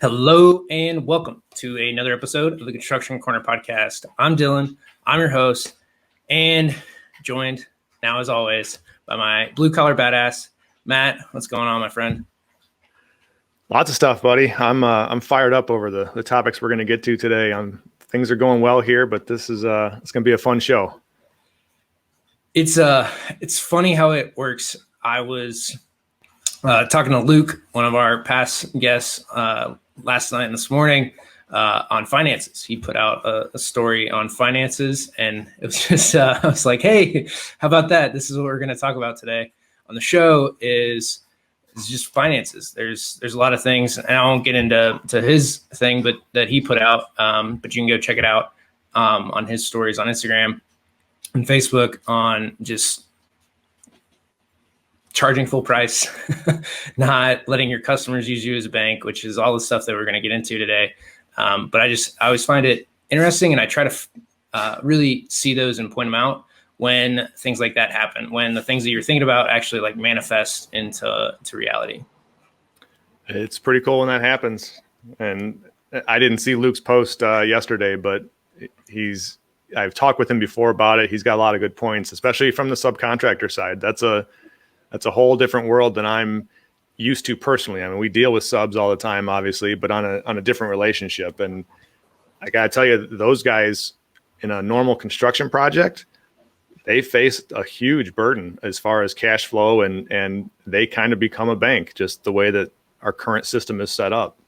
Hello and welcome to another episode of the Construction Corner podcast. I'm Dillon. I'm your host and joined now as always by my blue collar badass, Matt. What's going on, my friend? Lots of stuff, buddy. I'm fired up over the topics we're going to get to today. Things are going well here, but this is it's going to be a fun show. It's funny how it works. I was talking to Luke, one of our past guests, last night and this morning on finances. He put out a story on finances, and it was just I was like, hey, how about that? This is what we're going to talk about today on the show is just finances. There's a lot of things, and I won't get into his thing, but that he put out. But you can go check it out on his stories on Instagram and Facebook on just charging full price, not letting your customers use you as a bank, which is all the stuff that we're going to get into today. But I always find it interesting, and I try to really see those and point them out when things like that happen, when the things that you're thinking about actually like manifest into reality. It's pretty cool when that happens. And I didn't see Luke's post yesterday, but I've talked with him before about it. He's got a lot of good points, especially from the subcontractor side. That's a whole different world than I'm used to personally. I mean, we deal with subs all the time, obviously, but on a different relationship. And I got to tell you, those guys in a normal construction project, they face a huge burden as far as cash flow, and they kind of become a bank, just the way that our current system is set up.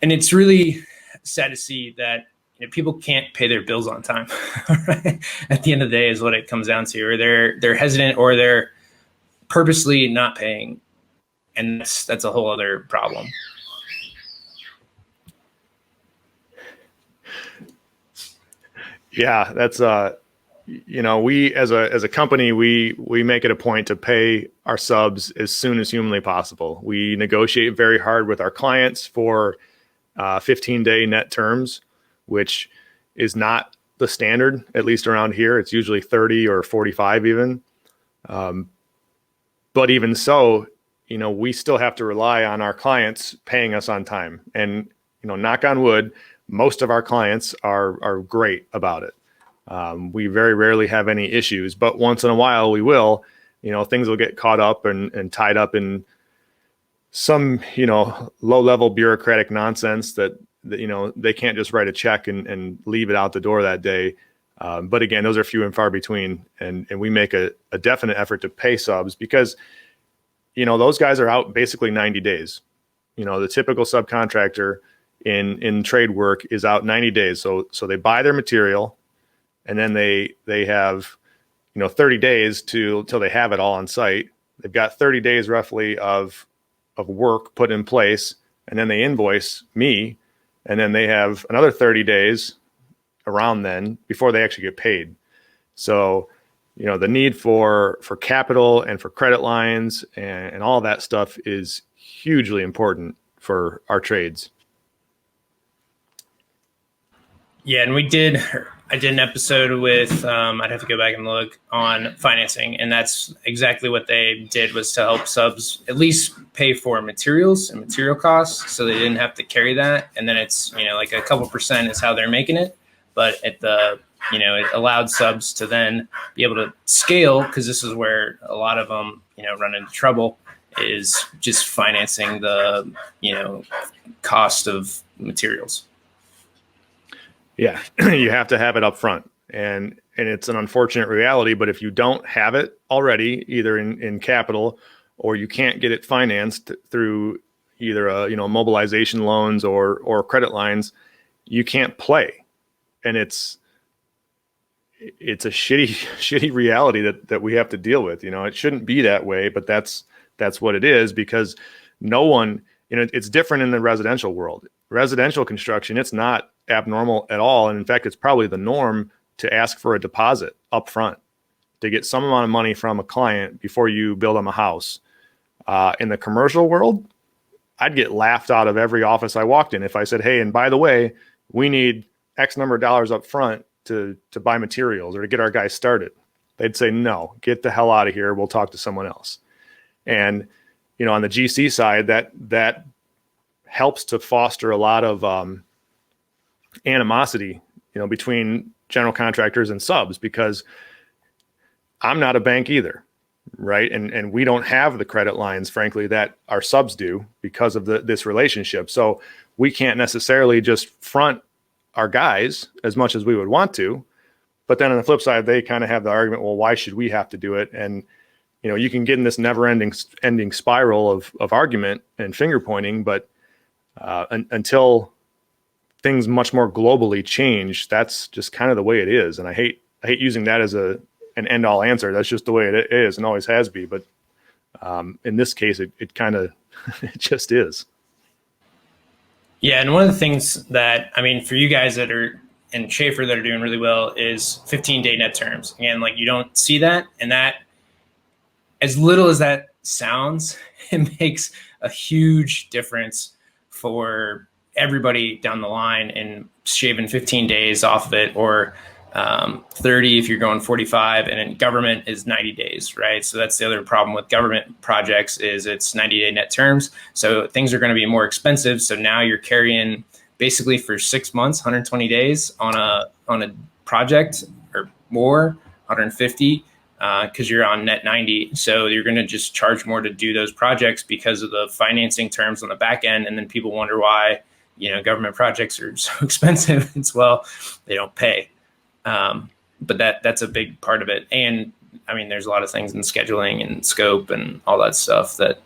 And it's really sad to see that people can't pay their bills on time. Right? At the end of the day is what it comes down to, or they're hesitant, or they're purposely not paying. And that's a whole other problem. Yeah, that's we as a company, we make it a point to pay our subs as soon as humanly possible. We negotiate very hard with our clients for 15-day net terms, which is not the standard, at least around here. It's usually 30 or 45 even. But even so, we still have to rely on our clients paying us on time. And, knock on wood, most of our clients are great about it. We very rarely have any issues, but once in a while we will. Things will get caught up and tied up in some, low-level bureaucratic nonsense that they can't just write a check and leave it out the door that day. But again, those are few and far between, and we make a definite effort to pay subs because, those guys are out basically 90 days. The typical subcontractor in trade work is out 90 days. So they buy their material, and then they have 30 days till they have it all on site. They've got 30 days roughly of work put in place, and then they invoice me, and then they have another 30 days around then before they actually get paid. So the need for capital and for credit lines and all that stuff is hugely important for our trades. Yeah, and I did an episode with, I'd have to go back and look, on financing, and that's exactly what they did, was to help subs at least pay for materials and material costs, so they didn't have to carry that. And then it's, like a couple percent is how they're making it, but it allowed subs to then be able to scale, because this is where a lot of them, run into trouble, is just financing the, cost of materials. Yeah, you have to have it up front, and it's an unfortunate reality. But if you don't have it already, either in capital, or you can't get it financed through either mobilization loans or credit lines, you can't play. And it's a shitty reality that we have to deal with. It shouldn't be that way, but that's what it is, because no one, it's different in the residential world. Residential construction, it's not abnormal at all. And in fact, it's probably the norm to ask for a deposit up front to get some amount of money from a client before you build them a house. In the commercial world, I'd get laughed out of every office I walked in if I said, hey, and by the way, we need X number of dollars up front to buy materials or to get our guys started. They'd say, no, get the hell out of here. We'll talk to someone else. And, on the GC side, that helps to foster a lot of animosity, between general contractors and subs, because I'm not a bank either, right? And we don't have the credit lines, frankly, that our subs do because of this relationship. So we can't necessarily just front our guys as much as we would want to. But then on the flip side, they kind of have the argument, well, why should we have to do it? And you can get in this never-ending spiral of argument and finger pointing, but until things much more globally change, that's just kind of the way it is. And I hate using that as an end-all answer. That's just the way it is and always has been. But in this case, it kind of it just is. Yeah, and one of the things that, I mean, for you guys that are in Schaefer that are doing really well is 15-day net terms. Again, like, you don't see that, and that, as little as that sounds, it makes a huge difference for everybody down the line in shaving 15 days off of it, or 30 if you're going 45, and then government is 90 days, right? So that's the other problem with government projects, is it's 90-day net terms. So things are going to be more expensive. So now you're carrying basically for 6 months, 120 days on a project, or more, 150, because you're on net 90. So you're going to just charge more to do those projects because of the financing terms on the back end. And then people wonder why, government projects are so expensive. It's, well, they don't pay. But that's a big part of it. And I mean, there's a lot of things in scheduling and scope and all that stuff that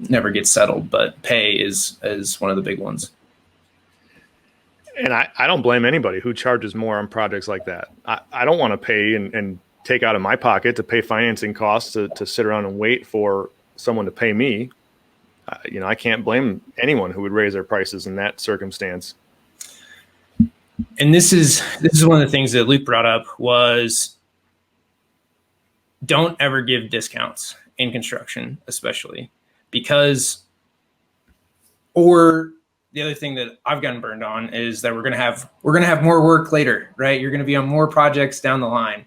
never gets settled, but pay is one of the big ones. And I don't blame anybody who charges more on projects like that. I don't want to pay and take out of my pocket to pay financing costs to sit around and wait for someone to pay me. I can't blame anyone who would raise their prices in that circumstance. And this is one of the things that Luke brought up, was don't ever give discounts in construction, especially because, or the other thing that I've gotten burned on is that we're going to have more work later, right? You're going to be on more projects down the line.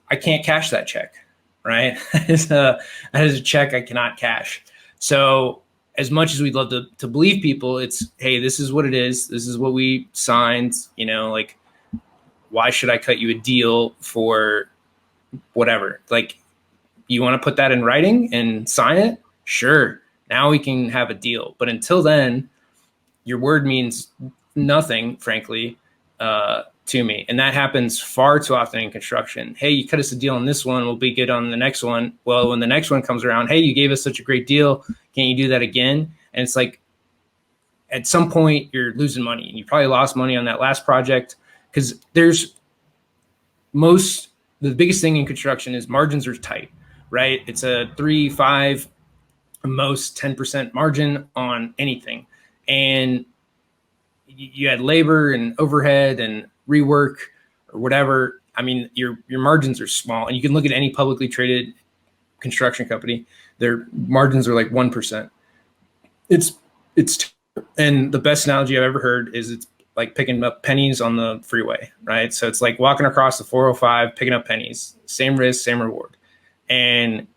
I can't cash that check, right? That is a check I cannot cash. So as much as we'd love to believe people, it's, hey, this is what it is. This is what we signed, like, why should I cut you a deal for whatever? Like, you want to put that in writing and sign it? Sure. Now we can have a deal. But until then, your word means nothing, frankly, to me. And that happens far too often in construction. Hey, you cut us a deal on this one, we'll be good on the next one. Well, when the next one comes around, hey, you gave us such a great deal, can't you do that again? And it's like, at some point you're losing money, and you probably lost money on that last project, because the biggest thing in construction is margins are tight, right? It's a 3, 5, most 10% margin on anything. And you had labor and overhead and rework or whatever. I mean, your margins are small, and you can look at any publicly traded construction company, their margins are like 1%. And the best analogy I've ever heard is it's like picking up pennies on the freeway, right? So it's like walking across the 405, picking up pennies, same risk, same reward. And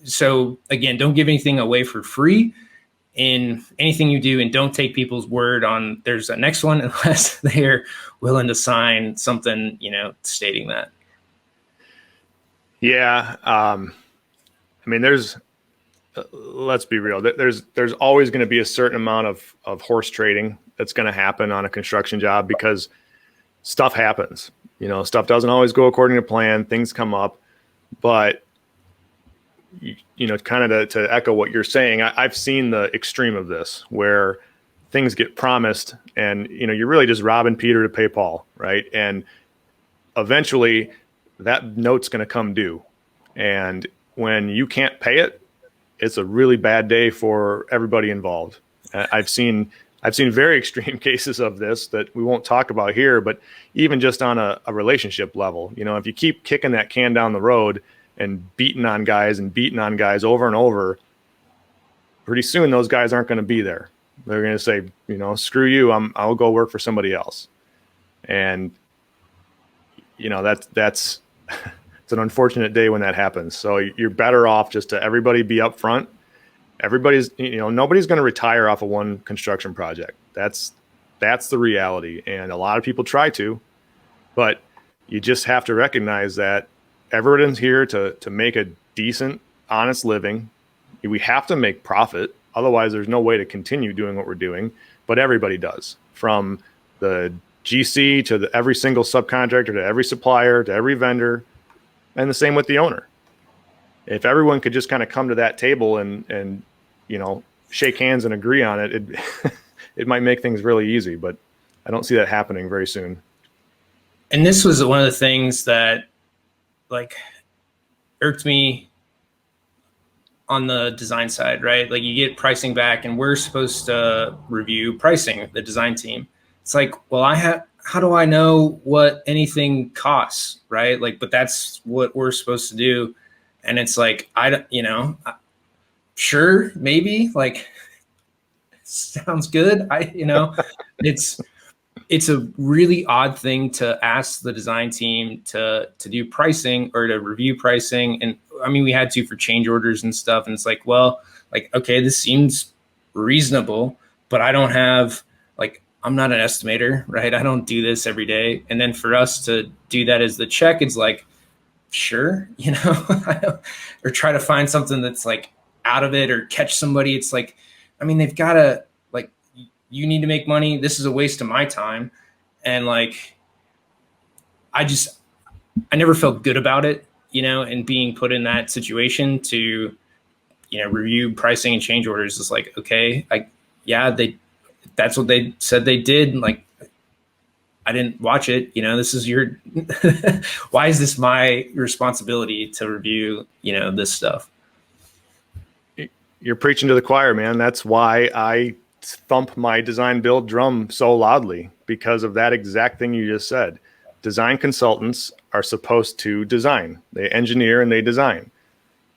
so again, don't give anything away for free in anything you do, and don't take people's word on there's a next one unless they're willing to sign something, stating that. Yeah. I mean, let's be real. There's always going to be a certain amount of horse trading that's going to happen on a construction job, because stuff happens. Stuff doesn't always go according to plan. Things come up, but kind of to echo what you're saying, I've seen the extreme of this, where things get promised and, you're really just robbing Peter to pay Paul, right? And eventually that note's going to come due. And when you can't pay it, it's a really bad day for everybody involved. I've seen very extreme cases of this that we won't talk about here, but even just on a relationship level, if you keep kicking that can down the road and beating on guys over and over, pretty soon those guys aren't going to be there. They're going to say, screw you, I'll go work for somebody else. And that's it's an unfortunate day when that happens. So you're better off just to everybody be upfront Nobody's going to retire off of one construction project. That's the reality. And a lot of people try to, but you just have to recognize that everyone's here to make a decent, honest living. We have to make profit. Otherwise, there's no way to continue doing what we're doing. But everybody does, from the GC to every single subcontractor to every supplier to every vendor, and the same with the owner. If everyone could just kind of come to that table and shake hands and agree on it, it might make things really easy. But I don't see that happening very soon. And this was one of the things that like irked me on the design side, right? Like you get pricing back and we're supposed to review pricing, the design team. It's like, well, how do I know what anything costs, right? Like, but that's what we're supposed to do. And it's like, sure, maybe, like, sounds good. It's a really odd thing to ask the design team to do pricing or to review pricing. And I mean, we had to for change orders and stuff. And it's like, well, like, okay, this seems reasonable, but I don't have, like, I'm not an estimator, right? I don't do this every day. And then for us to do that as the check, it's like, sure, or try to find something that's like out of it or catch somebody. It's like, I mean, they've got to, like, you need to make money. This is a waste of my time. And like, I never felt good about it, and being put in that situation to, review pricing and change orders is like, okay, that's what they said they did. Like, I didn't watch it. This is your, why is this my responsibility to review, this stuff? You're preaching to the choir, man. That's why I thump my design build drum so loudly, because of that exact thing you just said. Design consultants are supposed to design. They engineer and they design.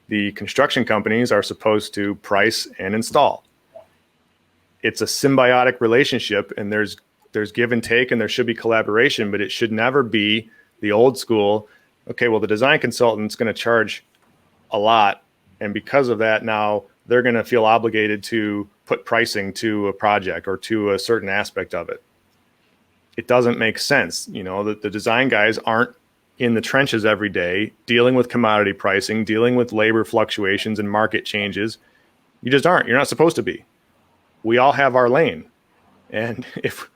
The construction companies are supposed to price and install. It's a symbiotic relationship, and there's give and take, and there should be collaboration, but it should never be the old school. Okay, well, the design consultant's going to charge a lot, and because of that, now they're going to feel obligated to put pricing to a project or to a certain aspect of it. It doesn't make sense. That the design guys aren't in the trenches every day dealing with commodity pricing, dealing with labor fluctuations and market changes. You just aren't. You're not supposed to be. We all have our lane. And if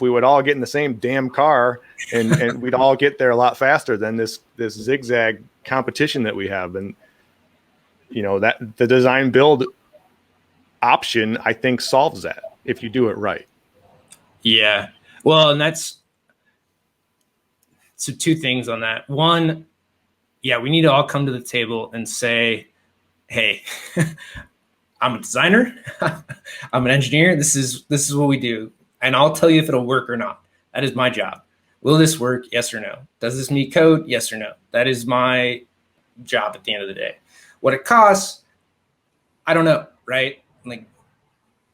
we would all get in the same damn car and we'd all get there a lot faster than this zigzag competition that we have. And, that the design build option, I think, solves that if you do it right. Yeah. Well, and so two things on that. One, yeah, we need to all come to the table and say, hey, I'm a designer. I'm an engineer. This is what we do. And I'll tell you if it'll work or not. That is my job. Will this work? Yes or no? Does this meet code? Yes or no? That is my job at the end of the day. What it costs, I don't know, right? Like,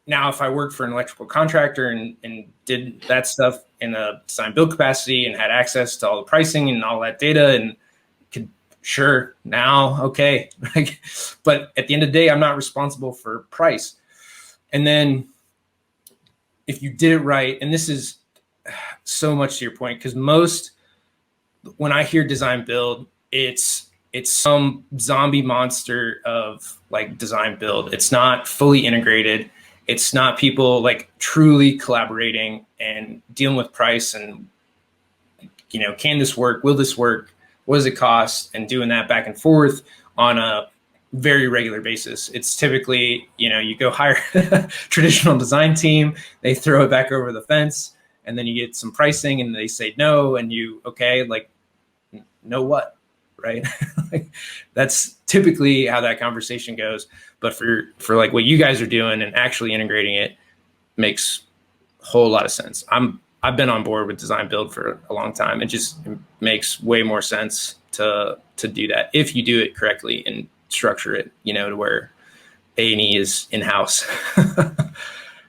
now, if I worked for an electrical contractor and did that stuff in a design build capacity and had access to all the pricing and all that data and could, sure, now, okay. But at the end of the day, I'm not responsible for price. And then if you did it right, and this is so much to your point, because when I hear design build, it's some zombie monster of like design build. It's not fully integrated. It's not people like truly collaborating and dealing with price and, can this work? Will this work? What does it cost? And doing that back and forth on a very regular basis. It's typically, you go hire a traditional design team, they throw it back over the fence, and then you get some pricing and they say no, and know what? Right? That's typically how that conversation goes. But for like what you guys are doing and actually integrating it makes a whole lot of sense. I've been on board with design build for a long time. It makes way more sense to do that if you do it correctly and structure it, to where A&E is in-house.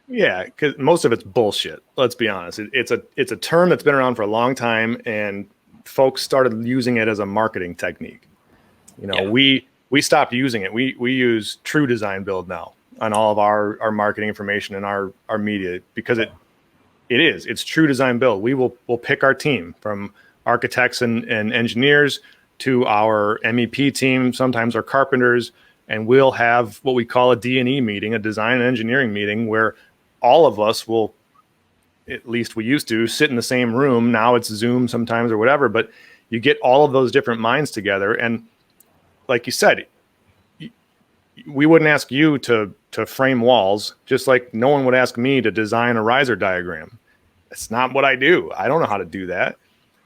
Yeah, because most of it's bullshit. Let's be honest. It's a term that's been around for a long time, and folks started using it as a marketing technique. We stopped using it. We use true design build now. on all of our marketing information and our media, because it's true design build. We'll pick our team from architects and engineers to our MEP team, sometimes our carpenters, and we'll have what we call a D&E meeting, a design and engineering meeting, where all of us will, at least we used to, sit in the same room. Now it's Zoom sometimes or whatever, but you get all of those different minds together. And like you said, we wouldn't ask you to frame walls, just like no one would ask me to design a riser diagram. It's not what I do. I don't know how to do that.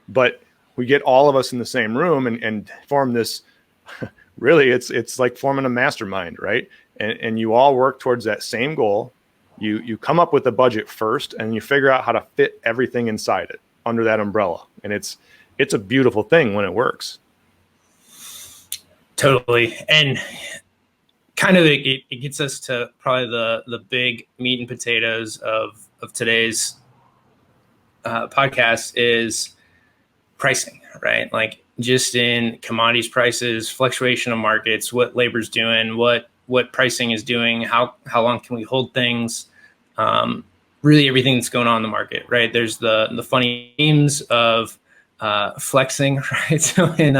But we get all of us in the same room and form this, really, it's like forming a mastermind, right? And you all work towards that same goal. You come up with a budget first, and you figure out how to fit everything inside it under that umbrella. And it's a beautiful thing when it works. Totally. And kind of it gets us to probably the big meat and potatoes of today's podcast is pricing, right? Like just in commodities prices, fluctuation of markets, what labor's doing, what pricing is doing, how long can we hold things, really everything that's going on in the market, right? There's the funny memes of flexing, right? So in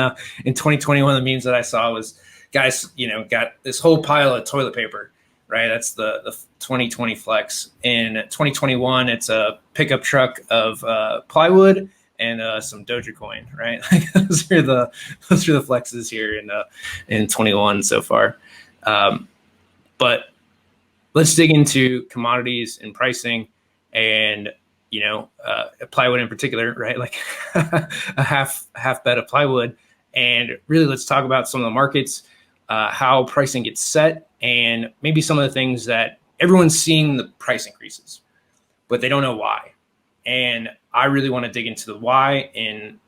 2021, the memes that I saw was guys, got this whole pile of toilet paper, right? That's the 2020 flex. In 2021, it's a pickup truck of plywood and some Dogecoin, right? Like those are the flexes here in 21 so far. But let's dig into commodities and pricing, and plywood in particular, right? Like a half bed of plywood, and really let's talk about some of the markets, how pricing gets set, and maybe some of the things that everyone's seeing the price increases, but they don't know why. And I really want to dig into the why and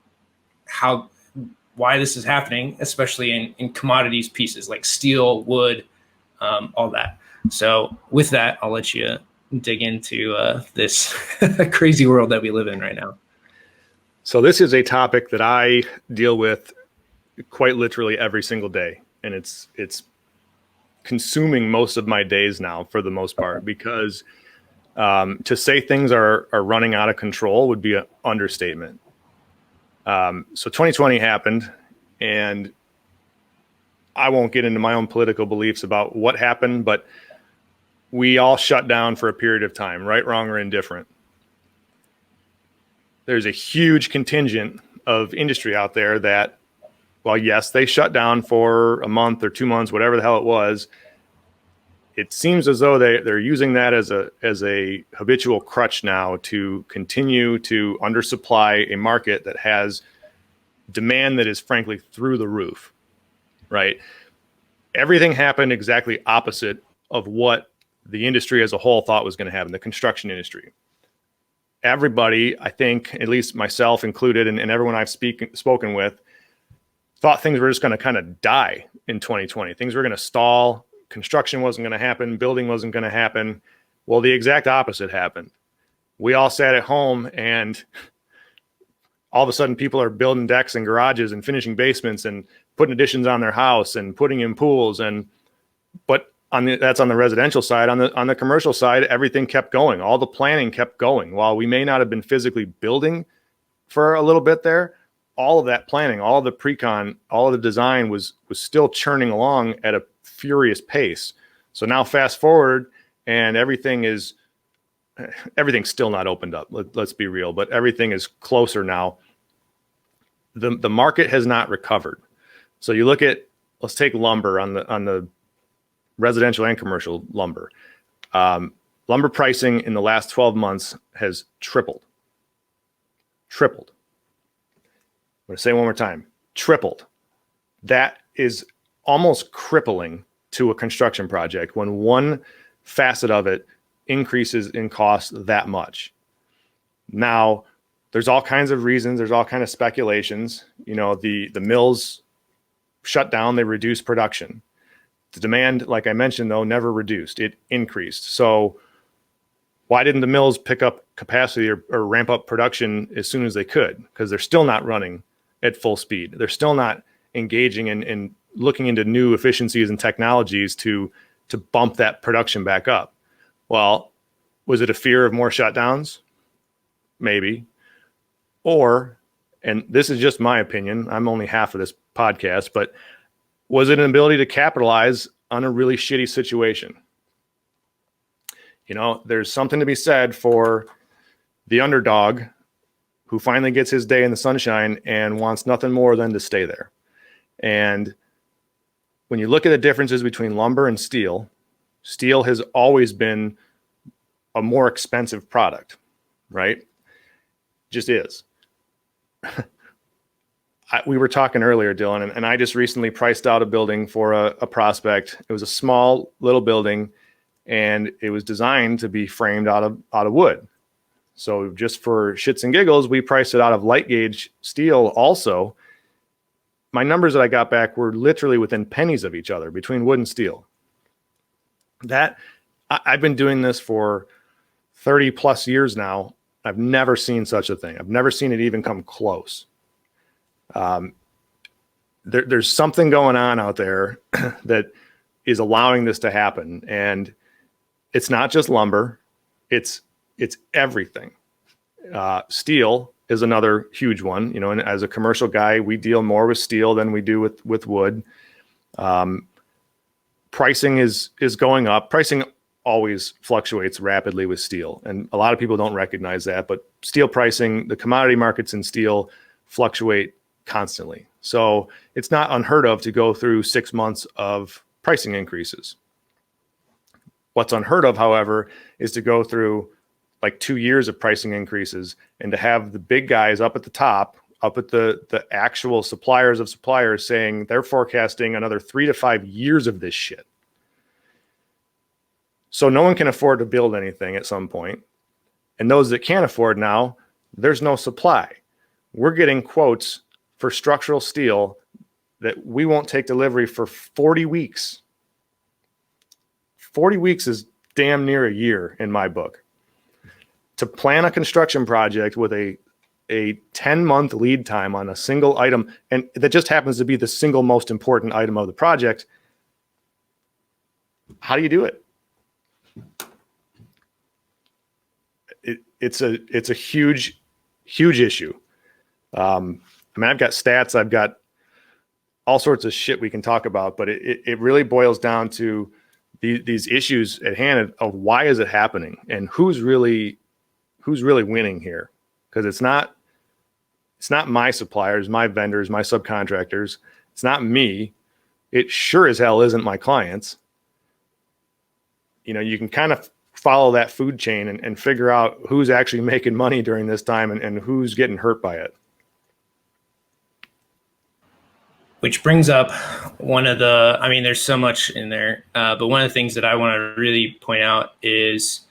why this is happening, especially in commodities pieces like steel, wood, all that. So with that, I'll let you dig into this crazy world that we live in right now. So this is a topic that I deal with quite literally every single day. And it's consuming most of my days now for the most part, because to say things are running out of control would be an understatement. So 2020 happened, and I won't get into my own political beliefs about what happened, but we all shut down for a period of time, right, wrong, or indifferent. There's a huge contingent of industry out there that, well, yes, they shut down for a month or 2 months, whatever the hell it was. It seems as though they're using that as a habitual crutch now to continue to undersupply a market that has demand that is frankly through the roof, right? Everything happened exactly opposite of what the industry as a whole thought was going to happen, the construction industry. Everybody, I think, at least myself included, and everyone I've spoken with, thought things were just going to kind of die in 2020. Things were going to stall. Construction wasn't going to happen. Building wasn't going to happen. Well, the exact opposite happened. We all sat at home, and all of a sudden people are building decks and garages and finishing basements and putting additions on their house and putting in pools. But that's on the residential side. On the commercial side, everything kept going. All the planning kept going. While we may not have been physically building for a little bit there, all of that planning, all of the pre-con, all of the design was still churning along at a furious pace. So now fast forward, and everything's still not opened up. Let's be real, but everything is closer now. The market has not recovered. So you look at, let's take lumber on the residential and commercial lumber. Lumber pricing in the last 12 months has tripled. Tripled. I'm going to say it one more time. Tripled. That is almost crippling to a construction project when one facet of it increases in cost that much. Now, there's all kinds of reasons. There's all kinds of speculations. The mills shut down. They reduced production. The demand, like I mentioned, though, never reduced. It increased. So why didn't the mills pick up capacity or ramp up production as soon as they could? Because they're still not running at full speed. They're still not engaging in looking into new efficiencies and technologies to to bump that production back up. Well, was it a fear of more shutdowns? Maybe. Or, and this is just my opinion, I'm only half of this podcast, but was it an ability to capitalize on a really shitty situation? You know, there's something to be said for the underdog who finally gets his day in the sunshine and wants nothing more than to stay there. And when you look at the differences between lumber and steel, steel has always been a more expensive product, right? Just is. We were talking earlier, Dillon, and I just recently priced out a building for a prospect. It was a small little building, and it was designed to be framed out of wood. So just for shits and giggles, we priced it out of light gauge steel also. My numbers that I got back were literally within pennies of each other between wood and steel. I've been doing this for 30 plus years now. I've never seen such a thing. I've never seen it even come close. There's something going on out there that is allowing this to happen. And it's not just lumber. It's everything. Steel is another huge one, you know, and as a commercial guy, we deal more with steel than we do with wood. Pricing is going up. Pricing always fluctuates rapidly with steel. And a lot of people don't recognize that, but steel pricing, the commodity markets in steel fluctuate constantly. So it's not unheard of to go through 6 months of pricing increases. What's unheard of, however, is to go through like 2 years of pricing increases and to have the big guys up at the top, up at the actual suppliers of suppliers saying they're forecasting another 3 to 5 years of this shit. So no one can afford to build anything at some point. And those that can't afford now, there's no supply. We're getting quotes for structural steel that we won't take delivery for 40 weeks. 40 weeks is damn near a year in my book. To plan a construction project with a 10-month lead time on a single item, and that just happens to be the single most important item of the project, how do you do it? It's a huge issue. I mean, I've got stats, I've got all sorts of shit we can talk about, but it really boils down to these issues at hand of why is it happening and who's really winning here? Because it's not my suppliers, my vendors, my subcontractors. It's not me. It sure as hell isn't my clients. You know, you can kind of follow that food chain and figure out who's actually making money during this time and who's getting hurt by it. Which brings up one of the, I mean, there's so much in there, but one of the things that I want to really point out is,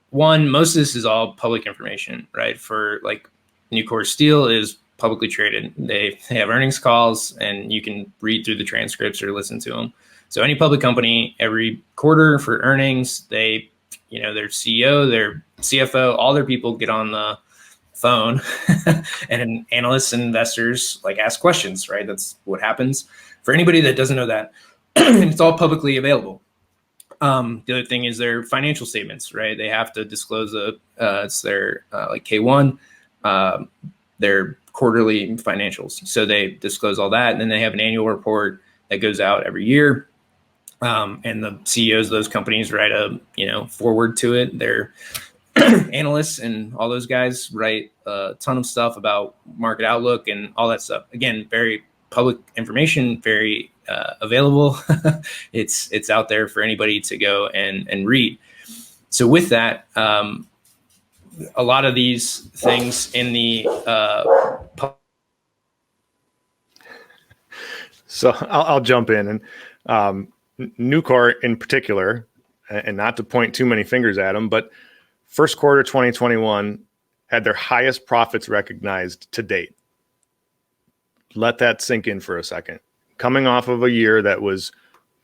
one, most of this is all public information, right? For like Nucor Steel is publicly traded. They have earnings calls and you can read through the transcripts or listen to them. So any public company, every quarter for earnings, they, you know, their CEO, their CFO, all their people get on the phone and analysts and investors like ask questions, right? That's what happens. For anybody that doesn't know that, it's all publicly available. The other thing is their financial statements, right? They have to disclose it's their like K1, their quarterly financials. So they disclose all that, and then they have an annual report that goes out every year. And the CEOs of those companies write a forward to it. Their analysts and all those guys write a ton of stuff about market outlook and all that stuff. Again, very public information, very available. It's out there for anybody to go and read. So with that, a lot of these things in the so I'll jump in and Nucor in particular, and not to point too many fingers at them, but first quarter 2021 had their highest profits recognized to date. Let that sink in for a second. Coming off of a year that was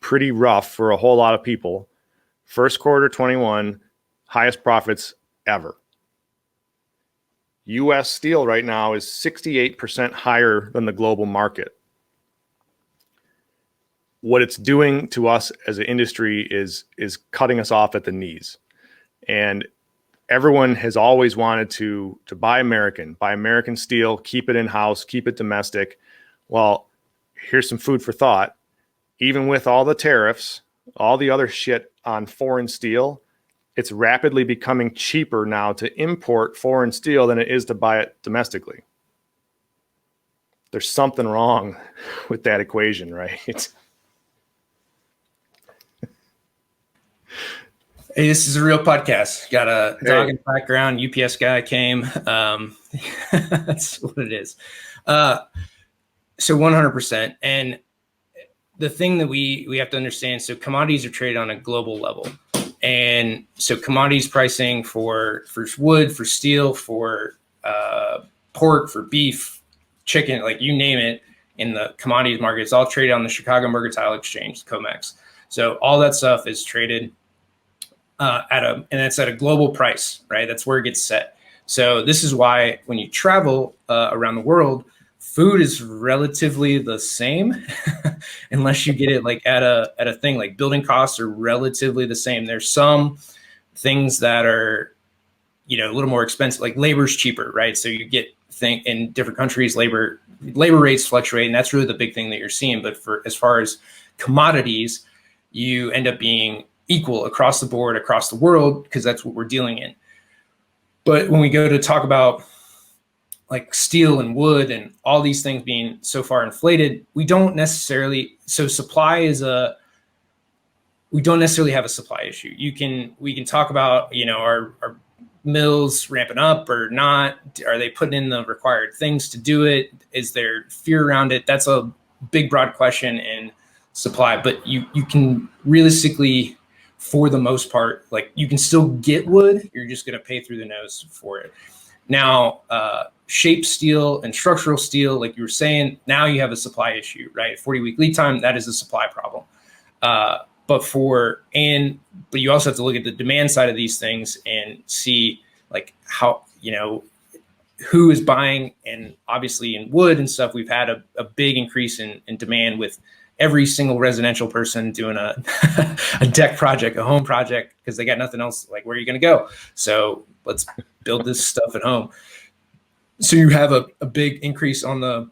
pretty rough for a whole lot of people, first quarter 21, highest profits ever. U.S. steel right now is 68% higher than the global market. what it's doing to us as an industry is cutting us off at the knees. And everyone has always wanted to buy American steel, keep it in-house, keep it domestic. Well, here's some food for thought. Even with all the tariffs, all the other shit on foreign steel, it's rapidly becoming cheaper now to import foreign steel than it is to buy it domestically. There's something wrong with that equation, right? Hey, this is a real podcast. Got a dog in the background. UPS guy came. That's what it is. So 100%. And the thing that we have to understand, so commodities are traded on a global level. And so commodities pricing for wood, for steel, for pork, for beef, chicken, like you name it, in the commodities market, it's all traded on the Chicago Mercantile Exchange, COMEX. So all that stuff is traded and it's at a global price, right? That's where it gets set. So this is why when you travel around the world, food is relatively the same, unless you get it like at a thing like building costs are relatively the same. There's some things that are, a little more expensive, like labor's cheaper, right? So you get in different countries, labor rates fluctuate, and that's really the big thing that you're seeing. But as far as commodities, you end up being equal across the board, across the world, because that's what we're dealing in. But when we go to talk about like steel and wood and all these things being so far inflated, we don't necessarily have a supply issue. We can talk about, our mills ramping up or not. Are they putting in the required things to do it? Is there fear around it? That's a big, broad question in supply, but you can realistically, for the most part, like you can still get wood. You're just going to pay through the nose for it. Now, shape steel and structural steel, like you were saying, now you have a supply issue, right? 40-week lead time, that is a supply problem. But you also have to look at the demand side of these things and see like how, who is buying. And obviously in wood and stuff, we've had a big increase in demand with every single residential person doing a deck project, a home project, because they got nothing else. Like, where are you going to go? So let's build this stuff at home. So you have a big increase on the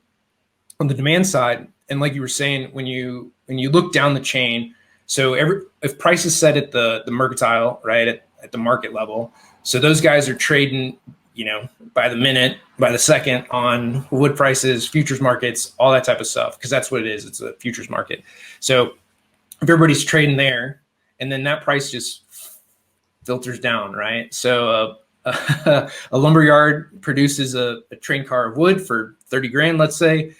demand side. And like you were saying, when you look down the chain, so if price is set at the mercantile, right, at the market level, so those guys are trading, by the minute, by the second on wood prices, futures markets, all that type of stuff, because that's what it is. It's a futures market. So if everybody's trading there, and then that price just filters down, right? So a lumberyard produces a train car of wood for 30 grand, let's say,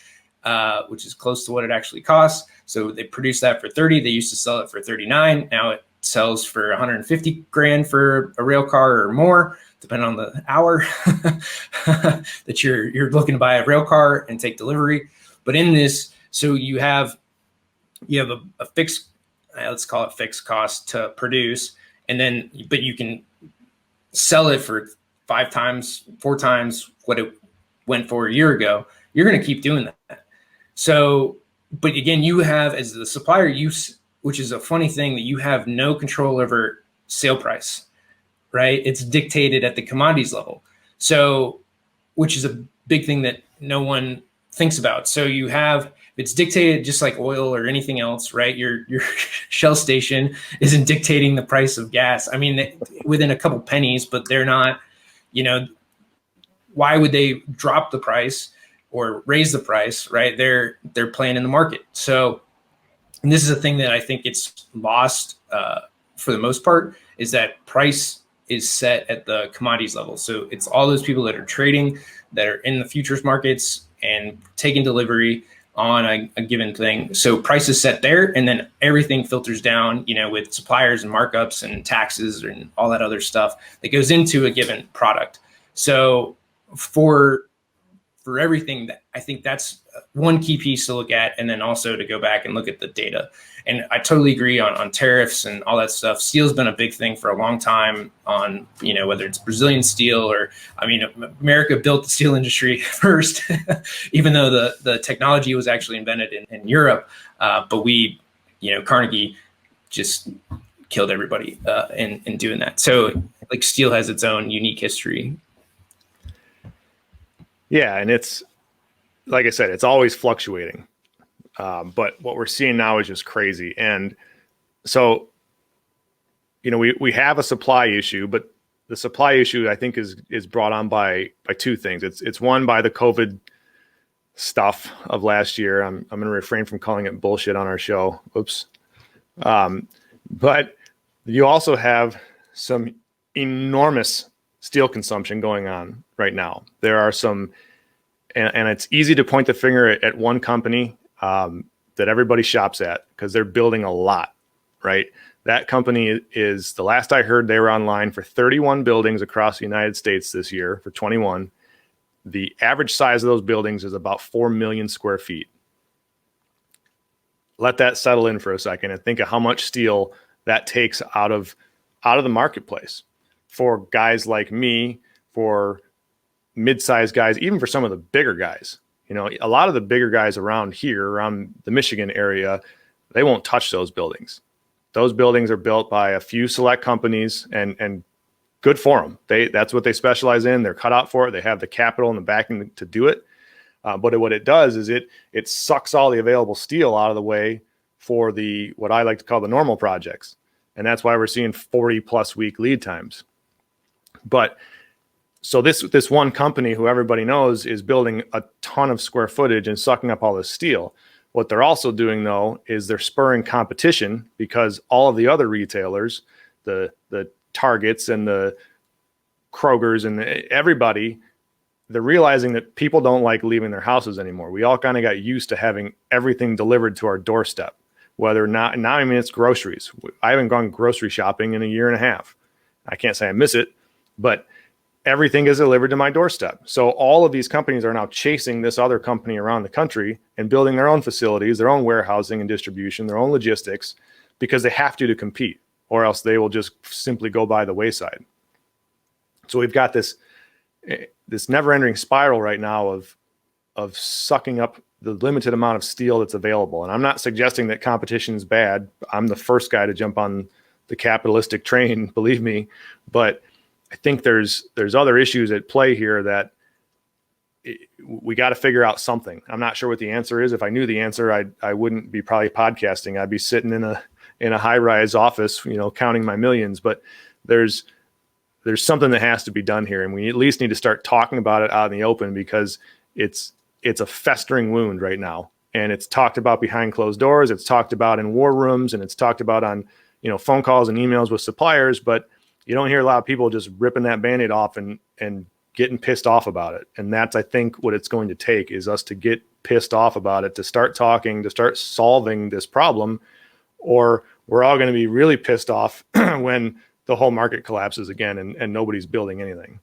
which is close to what it actually costs. So they produce that for 30. They used to sell it for 39. Now it sells for 150 grand for a rail car or more, depending on the hour that you're looking to buy a rail car and take delivery. But in this, so you have a fixed, let's call it fixed cost to produce, but you can sell it for 5 times, 4 times what it went for a year ago. You're going to keep doing that. So, but again, you have, as the supplier, which is a funny thing, that you have no control over sale price, right? It's dictated at the commodities level. So, which is a big thing that no one thinks about. So it's dictated just like oil or anything else, right? Your Shell station isn't dictating the price of gas. I mean, within a couple pennies, but they're not, why would they drop the price or raise the price, right? They're playing in the market. So, and this is a thing that I think it's lost for the most part, is that price is set at the commodities level. So it's all those people that are trading, that are in the futures markets and taking delivery on a given thing. So price is set there, and then everything filters down, with suppliers and markups and taxes and all that other stuff that goes into a given product. So for everything, that I think that's one key piece to look at, and then also to go back and look at the data. And I totally agree on tariffs and all that stuff. Steel's been a big thing for a long time on, whether it's Brazilian steel or, America built the steel industry first, even though the technology was actually invented in Europe. But we Carnegie just killed everybody in doing that. So like steel has its own unique history. Yeah, and it's like I said, it's always fluctuating. But what we're seeing now is just crazy. And so, we have a supply issue, but the supply issue I think is brought on by two things. It's one, by the COVID stuff of last year. I'm going to refrain from calling it bullshit on our show. Oops. But you also have some enormous steel consumption going on right now. There are some, and it's easy to point the finger at one company that everybody shops at because they're building a lot, right? That company is, the last I heard, they were online for 31 buildings across the United States this year for 21. The average size of those buildings is about 4 million square feet. Let that settle in for a second and think of how much steel that takes out of the marketplace for guys like me, for mid-sized guys, even for some of the bigger guys. A lot of the bigger guys around here, around the Michigan area, they won't touch those buildings. Those buildings are built by a few select companies, and good for them. That's what they specialize in. They're cut out for it. They have the capital and the backing to do it. But what it does is it sucks all the available steel out of the way for what I like to call the normal projects. And that's why we're seeing 40+ week lead times. But so this one company who everybody knows is building a ton of square footage and sucking up all this steel. What they're also doing, though, is they're spurring competition because all of the other retailers, the Targets and the Krogers and everybody, they're realizing that people don't like leaving their houses anymore. We all kind of got used to having everything delivered to our doorstep, whether or not, now, I mean, it's groceries. I haven't gone grocery shopping in a year and a half. I can't say I miss it, but everything is delivered to my doorstep. So all of these companies are now chasing this other company around the country and building their own facilities, their own warehousing and distribution, their own logistics, because they have to compete, or else they will just simply go by the wayside. So we've got this never-ending spiral right now of sucking up the limited amount of steel that's available. And I'm not suggesting that competition is bad. I'm the first guy to jump on the capitalistic train, believe me. But I think there's other issues at play here that we got to figure out something. I'm not sure what the answer is. If I knew the answer, I wouldn't be probably podcasting. I'd be sitting in a high-rise office, counting my millions. But there's something that has to be done here, and we at least need to start talking about it out in the open, because it's a festering wound right now, and it's talked about behind closed doors. It's talked about in war rooms, and it's talked about on phone calls and emails with suppliers. But you don't hear a lot of people just ripping that Band-Aid off and getting pissed off about it. And that's, I think, what it's going to take, is us to get pissed off about it, to start talking, to start solving this problem, or we're all going to be really pissed off when the whole market collapses again and nobody's building anything.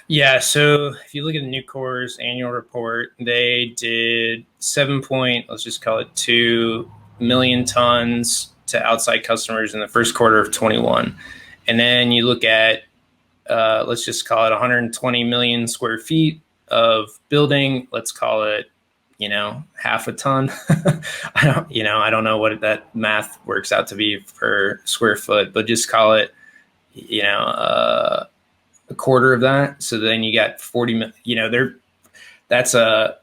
Yeah, so if you look at the Nucor's annual report, they did 2 million tons to outside customers in the first quarter of 21. And then you look at, let's just call it 120 million square feet of building. Let's call it, half a ton. I don't know what that math works out to be per square foot, but just call it, a quarter of that. So then you got 40, that's a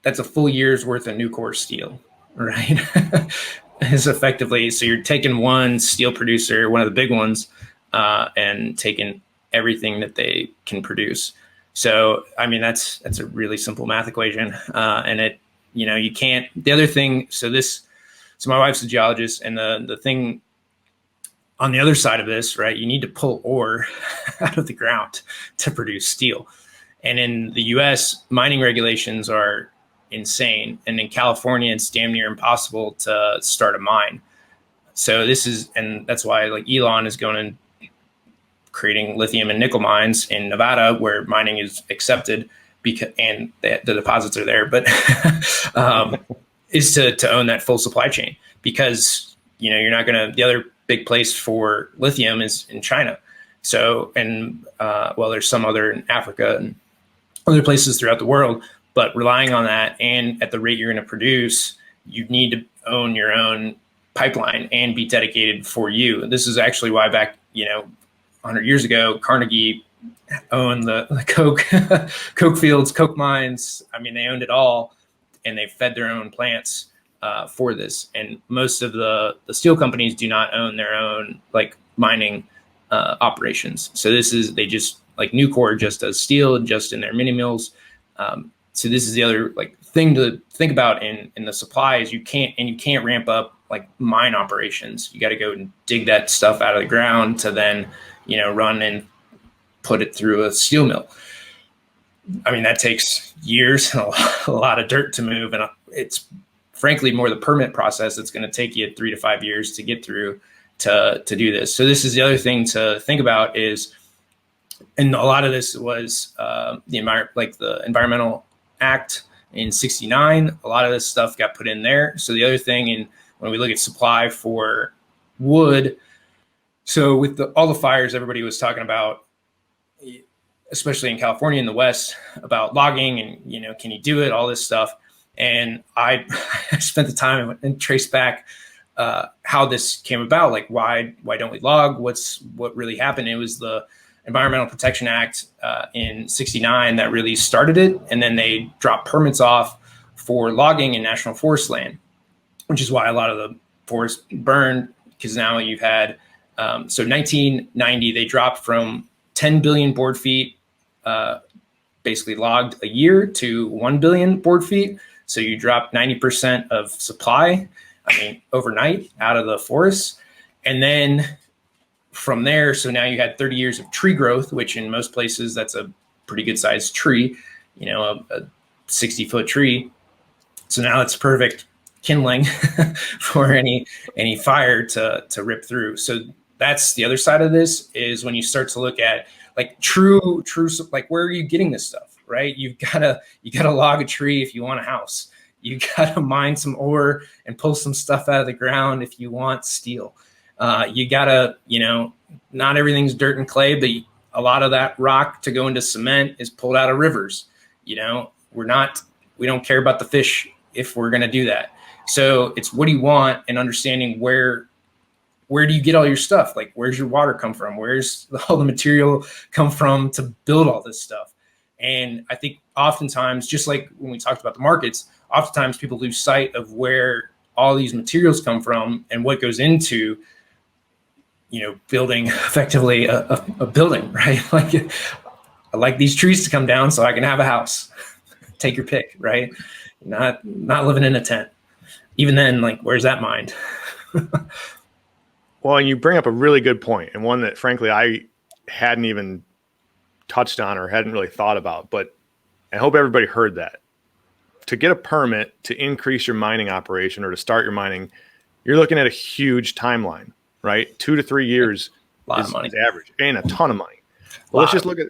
full year's worth of Nucor steel, right? Is effectively, so you're taking one steel producer, one of the big ones, and taking everything that they can produce. So, I mean, that's a really simple math equation. And you can't, the other thing, so my wife's a geologist, and the thing on the other side of this, right, you need to pull ore out of the ground to produce steel. And in the US, mining regulations are insane. And in California, it's damn near impossible to start a mine. So and that's why like Elon is going and creating lithium and nickel mines in Nevada, where mining is accepted, and the deposits are there, but is to own that full supply chain, because you're not going to, the other big place for lithium is in China. So, and there's some other in Africa and other places throughout the world, but relying on that and at the rate you're going to produce, you need to own your own pipeline and be dedicated for you. This is actually why back, 100 years ago, Carnegie owned the Coke, Coke fields, Coke mines. I mean, they owned it all, and they fed their own plants for this. And most of the steel companies do not own their own like mining operations. So they just like Nucor just does steel just in their mini mills. So this is the other like thing to think about in the supply is you can't ramp up like mine operations. You got to go and dig that stuff out of the ground to then, run and put it through a steel mill. I mean, that takes years and a lot of dirt to move. And it's frankly more the permit process that's going to take you 3 to 5 years to get through to do this. So this is the other thing to think about is, and a lot of this was the Environmental Act in '69. A lot of this stuff got put in there. So the other thing, and when we look at supply for wood, so with all the fires everybody was talking about, especially in California in the West, about logging and, can you do it, all this stuff. And I spent the time and traced back how this came about. Like, why don't we log? What really happened? It was the Environmental Protection Act in '69 that really started it. And then they dropped permits off for logging in national forest land, which is why a lot of the forest burned, because now you've had, so 1990, they dropped from 10 billion board feet basically logged a year to 1 billion board feet. So you drop 90% of supply, overnight out of the forests. And then from there, so now you had 30 years of tree growth, which in most places, that's a pretty good sized tree, a 60-foot tree. So now it's perfect kindling for any fire to rip through. So that's the other side of this is when you start to look at like true, like where are you getting this stuff, right? You gotta log a tree if you want a house. You gotta mine some ore and pull some stuff out of the ground if you want steel. You gotta, not everything's dirt and clay, but a lot of that rock to go into cement is pulled out of rivers. We don't care about the fish if we're gonna do that. So it's what do you want and understanding where do you get all your stuff? Like, where's your water come from? Where's all the material come from to build all this stuff? And I think oftentimes, just like when we talked about the markets, oftentimes people lose sight of where all these materials come from and what goes into, building effectively a building, right? Like, I like these trees to come down so I can have a house. Take your pick, right? Not living in a tent. Even then, like, where's that mined? Well, and you bring up a really good point, and one that, frankly, I hadn't even touched on or hadn't really thought about, but I hope everybody heard that. To get a permit to increase your mining operation or to start your mining, you're looking at a huge timeline, right? 2 to 3 years is average, and a ton of money. Well,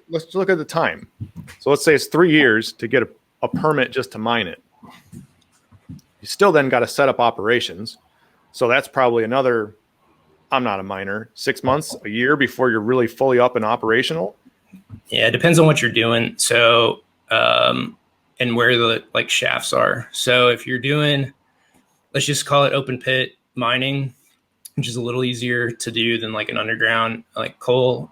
let's look at the time. So let's say it's 3 years to get a permit just to mine it. You still then got to set up operations. So that's probably another, I'm not a miner, 6 months, a year before you're really fully up and operational. Yeah, it depends on what you're doing. So, and where the like shafts are. So if you're doing, let's just call it open pit mining, which is a little easier to do than like an underground like coal,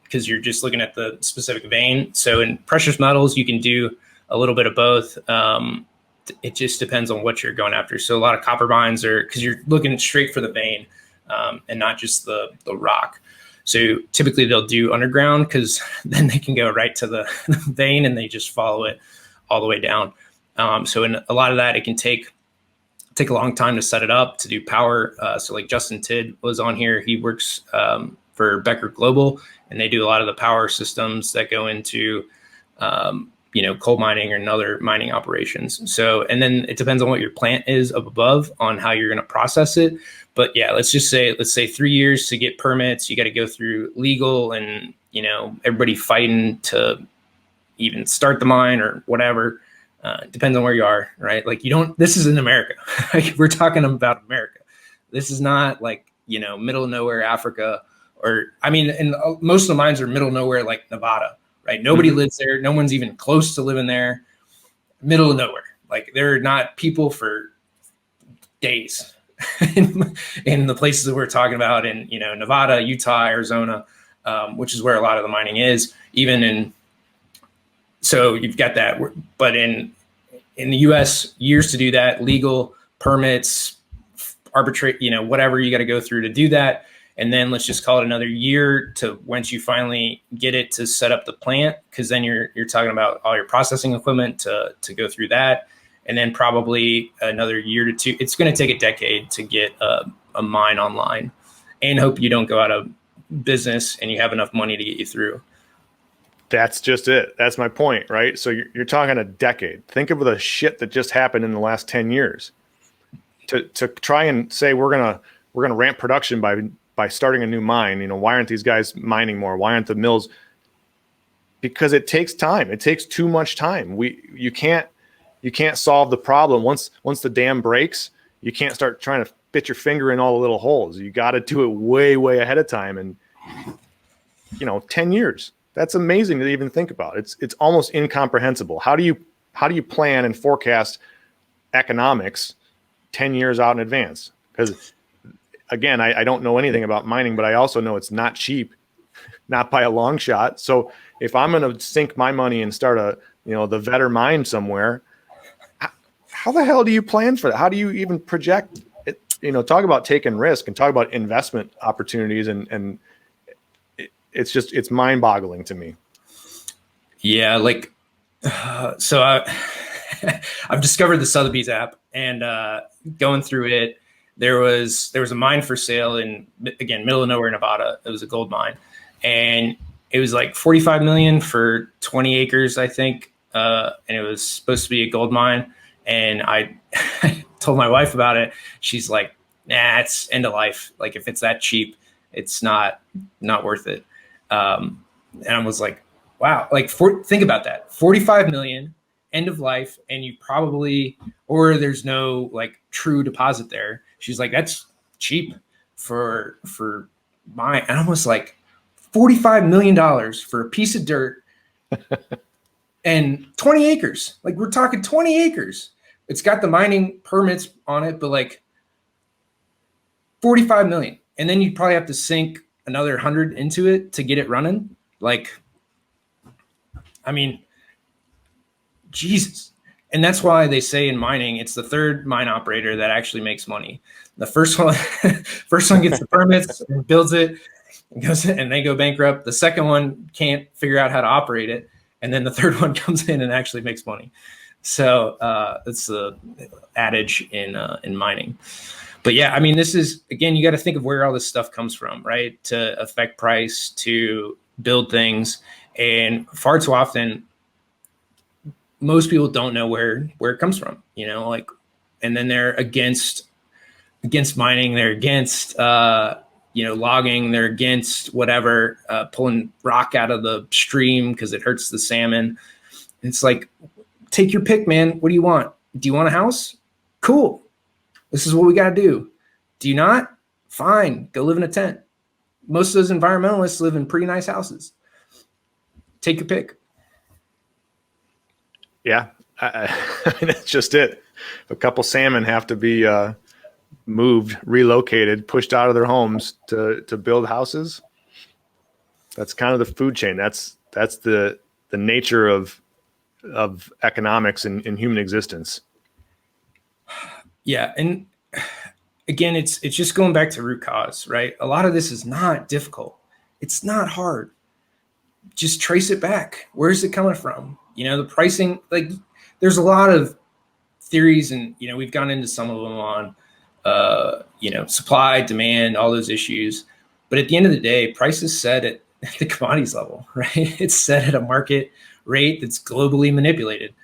because you're just looking at the specific vein. So in precious metals, you can do a little bit of both. It just depends on what you're going after. So a lot of copper mines are, because you're looking straight for the vein and not just the rock. So typically they'll do underground because then they can go right to the vein and they just follow it all the way down. So in a lot of that, it can take a long time to set it up, to do power. So like Justin Tidd was on here. He works for Becker Global, and they do a lot of the power systems that go into coal mining and other mining operations. So, and then it depends on what your plant is up above on how you're going to process it. But yeah, let's say 3 years to get permits. You got to go through legal and, everybody fighting to even start the mine or whatever. Depends on where you are, right? Like this is in America. We're talking about America. This is not like, middle of nowhere, Africa, and most of the mines are middle of nowhere, like Nevada, right? Nobody lives there. No one's even close to living there. Middle of nowhere. Like there are not people for days in the places that we're talking about in, Nevada, Utah, Arizona, which is where a lot of the mining is, so you've got that. But in the US, years to do that, legal permits, arbitrate, whatever you got to go through to do that. And then let's just call it another year to once you finally get it to set up the plant, because then you're talking about all your processing equipment to go through that. And then probably another year to two. It's going to take a decade to get a mine online, and hope you don't go out of business and you have enough money to get you through. That's just it. That's my point, right? So you're talking a decade. Think of the shit that just happened in the last 10 years. To try and say we're gonna ramp production by starting a new mine. Why aren't these guys mining more? Why aren't the mills? Because it takes time. It takes too much time. You can't solve the problem once the dam breaks. You can't start trying to fit your finger in all the little holes. You got to do it way ahead of time. And 10 years. That's amazing to even think about. It's almost incomprehensible. How do you plan and forecast economics 10 years out in advance? Because again, I don't know anything about mining, but I also know it's not cheap, not by a long shot. So if I'm going to sink my money and start the Vetter mine somewhere, how the hell do you plan for that? How do you even project it? Talk about taking risk and talk about investment opportunities, and it's mind boggling to me. Yeah. So I've discovered the Sotheby's app, and going through it, there was a mine for sale in, again, middle of nowhere, Nevada. It was a gold mine, and it was like 45 million for 20 acres, I think. And it was supposed to be a gold mine. And I told my wife about it. She's like, nah, it's end of life. Like, if it's that cheap, it's not worth it. And I was like, wow, think about that. 45 million, end of life. And you probably, or there's no true deposit there. She's like, that's cheap for mine. And I was like, $45 million for a piece of dirt and 20 acres. We're talking 20 acres. It's got the mining permits on it, but 45 million. And then you'd probably have to sink another 100 into it to get it running. Jesus. And that's why they say in mining, it's the third mine operator that actually makes money. The first one gets the permits and builds it, and and they go bankrupt. The second one can't figure out how to operate it. And then the third one comes in and actually makes money. So it's the adage in mining. But yeah, this is, again, you got to think of where all this stuff comes from, right? To affect price, to build things. And far too often, most people don't know where it comes from, and then they're against mining, they're against logging, they're against whatever, pulling rock out of the stream because it hurts the salmon. It's like, take your pick, man. What do you want? Do you want a house? Cool. This is what we got to do. Do you not? Fine. Go live in a tent. Most of those environmentalists live in pretty nice houses. Take your pick. Yeah, that's just it. A couple salmon have to be moved, relocated, pushed out of their homes to build houses. That's kind of the food chain. That's the nature of economics and human existence. Yeah, and again, it's just going back to root cause, right? A lot of this is not difficult. It's not hard. Just trace it back. Where's it coming from? The pricing, there's a lot of theories, and, we've gone into some of them on, supply, demand, all those issues. But at the end of the day, price is set at the commodities level, right? It's set at a market rate that's globally manipulated,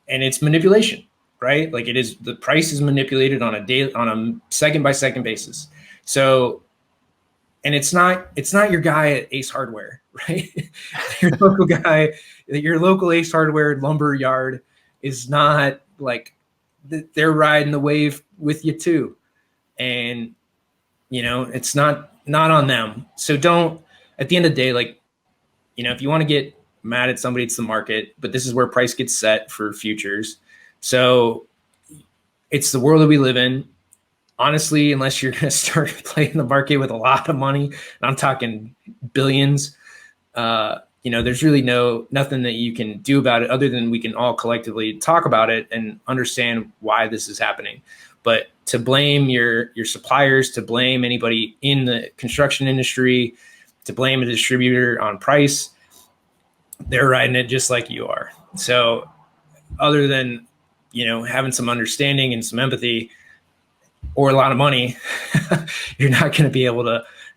and it's manipulation, right? The price is manipulated on a second by second basis. So, and it's not your guy at Ace Hardware, right? Your local guy, your local Ace Hardware lumber yard is not they're riding the wave with you too. And, it's not on them. So don't, at the end of the day, if you want to get mad at somebody, it's the market, but this is where price gets set for futures. So it's the world that we live in. Honestly, unless you're going to start playing the market with a lot of money, and I'm talking billions, there's really nothing that you can do about it other than we can all collectively talk about it and understand why this is happening. But to blame your suppliers, to blame anybody in the construction industry, to blame a distributor on price, they're riding it just like you are. So other than, having some understanding and some empathy or a lot of money, you're not going to be able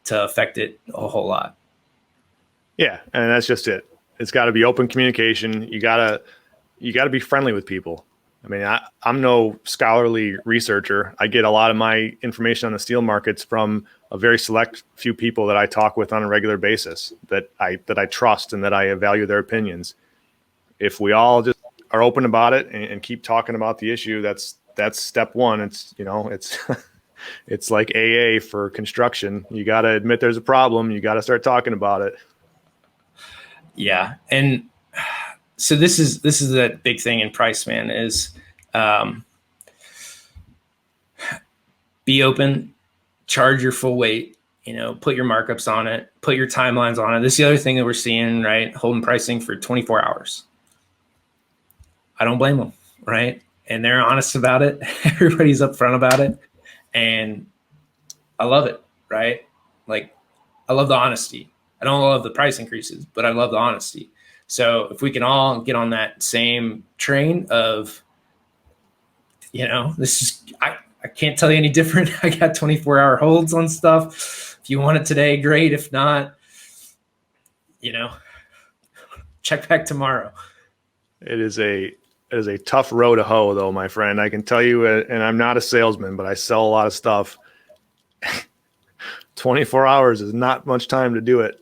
to affect it a whole lot. Yeah, and that's just it. It's got to be open communication. You gotta be friendly with people. I mean, I'm no scholarly researcher. I get a lot of my information on the steel markets from a very select few people that I talk with on a regular basis, that I trust and that I value their opinions. If we all just are open about it and keep talking about the issue, that's step one. It's it's like AA for construction. You got to admit there's a problem. You got to start talking about it. Yeah. And so this is that big thing in price, man, is be open, charge your full weight, put your markups on it, put your timelines on it. This is the other thing that we're seeing, right? Holding pricing for 24 hours. I don't blame them, right? And they're honest about it. Everybody's upfront about it. And I love it, right? Like, I love the honesty. I don't love the price increases, but I love the honesty. So if we can all get on that same train of, this is, I can't tell you any different. I got 24-hour holds on stuff. If you want it today, great. If not, check back tomorrow. It is a tough row to hoe, though, my friend. I can tell you, and I'm not a salesman, but I sell a lot of stuff. 24 hours is not much time to do it.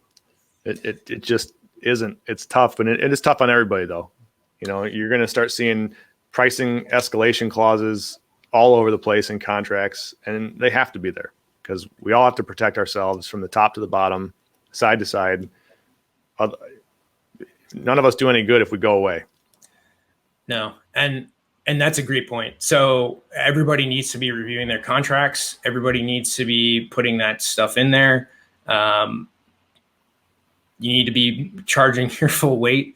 It just isn't. It's tough, and it is tough on everybody, though. You're going to start seeing pricing escalation clauses all over the place in contracts, and they have to be there because we all have to protect ourselves from the top to the bottom, side to side. None of us do any good if we go away. No. And that's a great point. So everybody needs to be reviewing their contracts. Everybody needs to be putting that stuff in there. You need to be charging your full weight,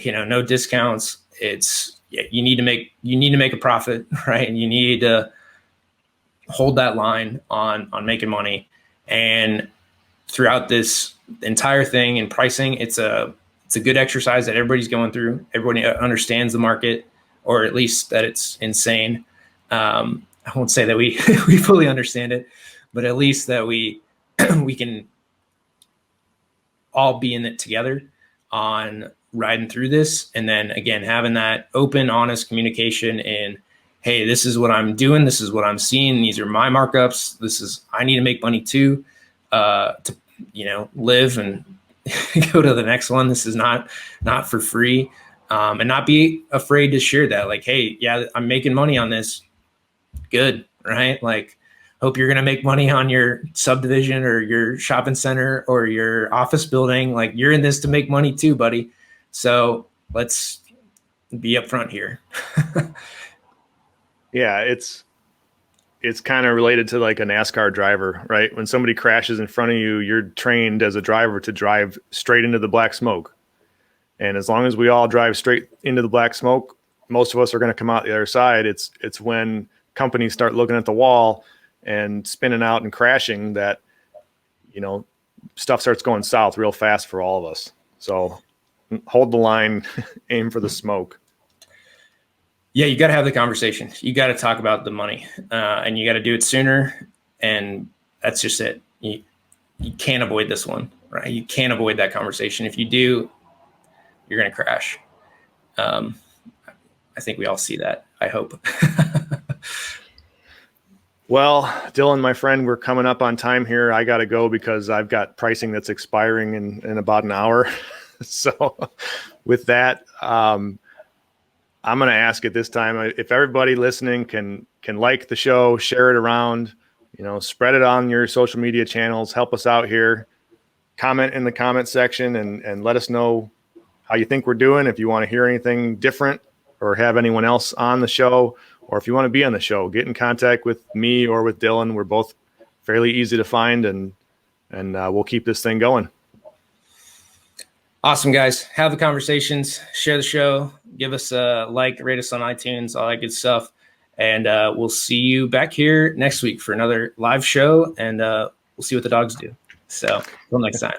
no discounts. You need to make a profit, right? And you need to hold that line on making money. And throughout this entire thing in pricing, it's a good exercise that everybody's going through. Everybody understands the market, or at least that it's insane. I won't say that we we fully understand it, but at least that we can all be in it together on riding through this. And then again, having that open, honest communication and, hey, this is what I'm doing. This is what I'm seeing. These are my markups. I need to make money too, to, live and go to the next one. This is not for free. And not be afraid to share that. Like, hey, yeah, I'm making money on this. Good. Right. Like, hope you're going to make money on your subdivision or your shopping center or your office building. Like, you're in this to make money too, buddy. So let's be upfront here. Yeah. It's kind of related to like a NASCAR driver, right? When somebody crashes in front of you, you're trained as a driver to drive straight into the black smoke. And as long as we all drive straight into the black smoke, most of us are going to come out the other side. It's when companies start looking at the wall and spinning out and crashing that, stuff starts going south real fast for all of us. So hold the line, aim for the smoke. Yeah, you got to have the conversation. You got to talk about the money, and you got to do it sooner. And that's just it. You can't avoid this one, right? You can't avoid that conversation. If you do, you're going to crash. I think we all see that. I hope. Well, Dillon, my friend, we're coming up on time here. I got to go because I've got pricing that's expiring in about an hour. So with that, I'm going to ask at this time, if everybody listening can like the show, share it around, spread it on your social media channels, help us out here, comment in the comment section and let us know how you think we're doing. If you want to hear anything different or have anyone else on the show, or if you want to be on the show, get in contact with me or with Dillon. We're both fairly easy to find, and we'll keep this thing going. Awesome, guys. Have the conversations, share the show, give us a like, rate us on iTunes, all that good stuff. And we'll see you back here next week for another live show, and we'll see what the dogs do. So until next time.